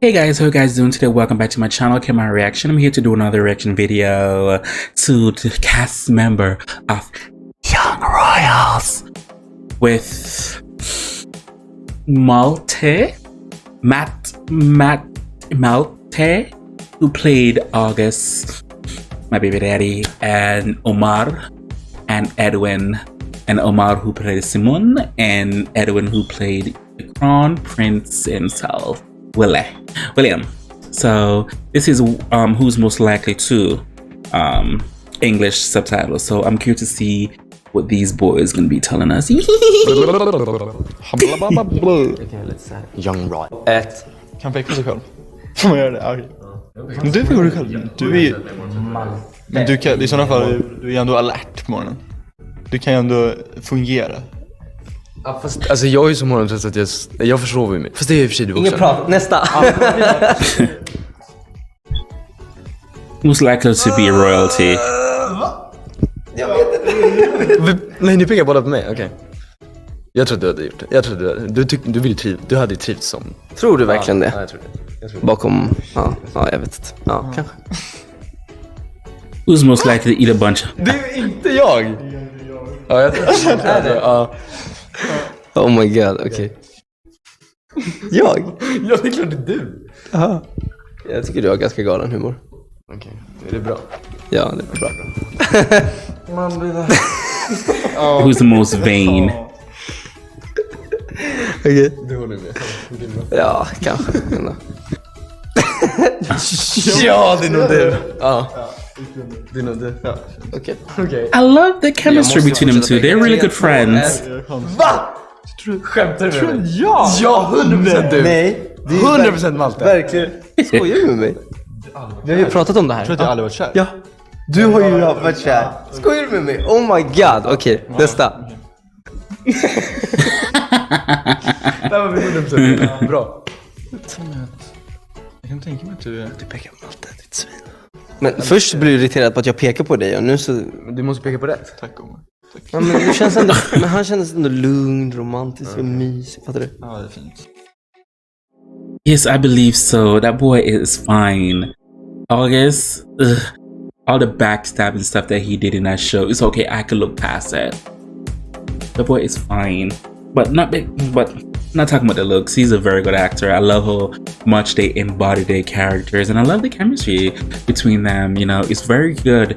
Hey guys, how you guys doing today? Welcome back to my channel, KEMARI Reaction. I'm here to do another reaction video to the cast member of Young Royals with Malte, who played August, my baby daddy, and Omar and Edwin, and Omar who played Simon, and Edwin who played the Crown Prince himself, William. So this is who's most likely to English subtitles. So I'm curious to see what these boys gonna be telling us. Okay, let's say Young Royal. Kan peka sig själv. Får man göra det? Okej. Men du får dig själv. Du är... Men du kan, i sådana fall, du är ändå alert på morgonen. Du kan ju ändå fungera. Ja, fast alltså jag är ju så morgontrött att jag försover mig. Fast det är i och för sig du också. Ingen prat, nästa. Most likely to be a royalty. Jag vet inte. Nej, ni pekar båda på mig, okej. Jag tror du hade gjort det. Jag tror du hade trivts som. Tror du verkligen det? Ja, jag tror det. Bakom, ja, jag vet inte. Ja, kanske. Who's most likely to eat a bunch? Det är inte jag. Ja, jag tror det. Ja. Oh my god, okej. Jag? Ja, det är klart det är du. Aha. Jag tycker du har ganska galen humor. Okej, är det bra? Ja, det är bra. Who's the most vain? Okej. Du håller med. Ja, kanske. Ja, det är nog du. Ja. Det är nog du. Okej. I love the chemistry between them two. They're really good friends. Va? Skämtar du med mig? Ja! Ja, 100% du. Nej. 100% Malte. Verkligen. Skojar du med mig? Vi har ju pratat om det här. Jag tror att jag aldrig varit kär. Ja. Du har ju varit kär. Skojar du med mig? Oh my god. Okej, nästa. Där var vi 100%. Bra. Jag kan tänka mig att du pekar på Malte, ditt svin. Men först blir du irriterad på att jag pekar på dig och nu så... Du måste peka på rätt. tack Omar. Tack. Ja, men det känns ändå... Men han känns ändå lugn, romantisk och mysig, fattar du? Ja, det är fint. Yes, I believe so. That boy is fine. August, all the backstabbing stuff that he did in that show, it's okay. I could look past it. The boy is fine, but not talking about the looks. He's a very good actor. I love how much they embody their characters, and I love the chemistry between them. You know, it's very good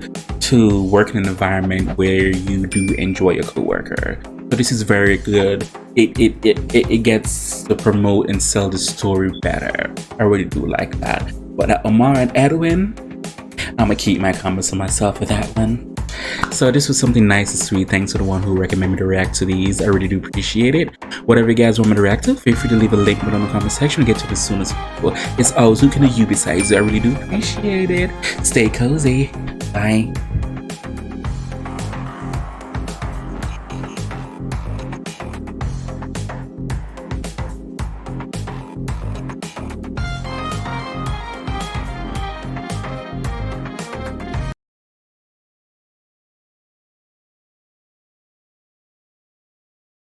to work in an environment where you do enjoy your coworker. So this is very good. It gets to promote and sell the story better. I really do like that. But Omar and Edwin, I'm gonna keep my comments to myself for that one. So this was something nice and sweet. Thanks to the one who recommended me to react to these. I really do appreciate it. Whatever you guys want me to react to, feel free to leave a link below in the comment section and get to it as soon as possible. It's always who can you besides. I really do appreciate it. Stay cozy. Bye.